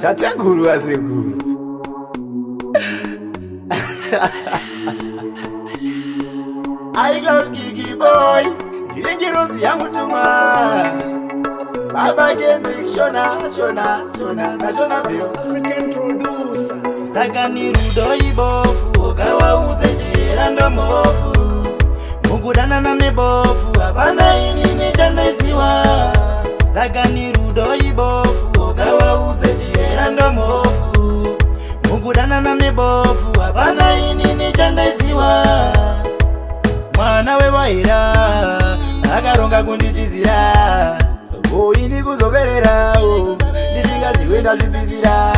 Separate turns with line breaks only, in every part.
Tate guru ase guru. I love Kiki boy. Girengerosi ya mutuma. Baba Gendrick Shona Bio
African producer.
Sakani rudo ibofu Okawa uze chirando mofu Mukudana na mebofu Hapana inini chandaisiwa Sakani rudo ibofu Okawa uze chirando mofu Mukudana na mebofu Hapana inini chandaisiwa Mwana wewaira Akaronga kunditizira Ini kuzoberera Ndisingaziwe ndazvibvizira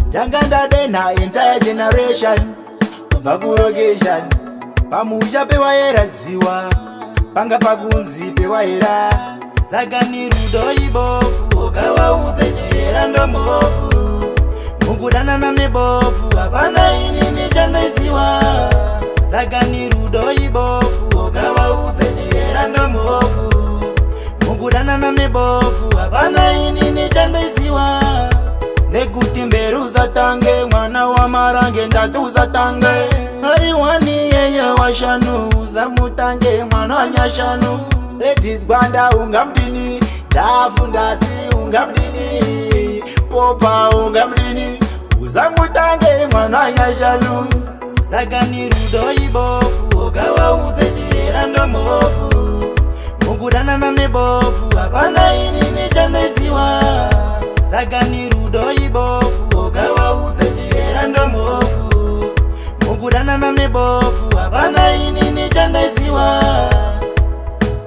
Ndanga ndadena entire generation Kubva kurogation Pamusha pewayera ziwa Panga pakunzi pewayera Saka ni rudo ibofu Okawa udze chirando mofu Mukudana na mebofu Hapana inini chandaisiwa Saka ni rudo ibofu Okawa udze chirando mofu Mukudana na mebofu Hapana inini chandaisiwa Nekuti mberu zatange Mwana wa marange ndatu zatange Hariwani yeye washanu Zamutange mwana wa nyashanu Ladies gwanda unga mdini Dafu ndati unga mdini Popa unga mdini Uzamutange mwana wa nyashanu Saka ni rudo ibofu Okawa udze chirando mofu Mukudana na mebofu Hapana inini chandaisiwa Saka ni rudo ibofu Okawa udze chirando mofu Mukudana na mebofu Hapana inini chandaisiwa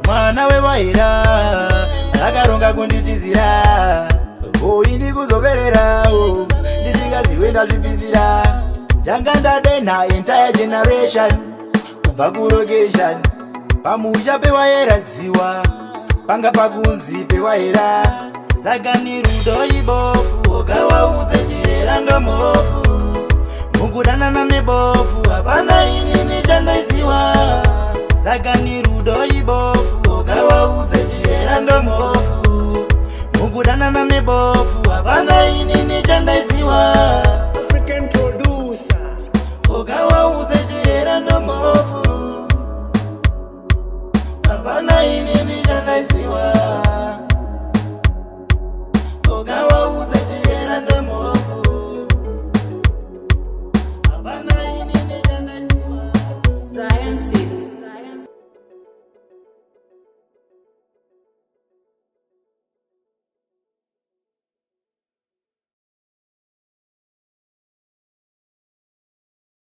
Mwana wewaira Akaronga kunditizira Ini kuzoberera Ndisingaziwe ndazvibvizira Ndanga ndadena entire generation Kubva kurogation Pamusha pewayera ziwa Panga pakunzi pewayera Saka ni rudo ibofu Okawa udze chirando mofu Mukudana na mebofu Hapana inini chandaisiwa Saka ni rudo ibofu Okawa udze chirando mofu Mukudana na mebofu Hapana inini chandaisiwa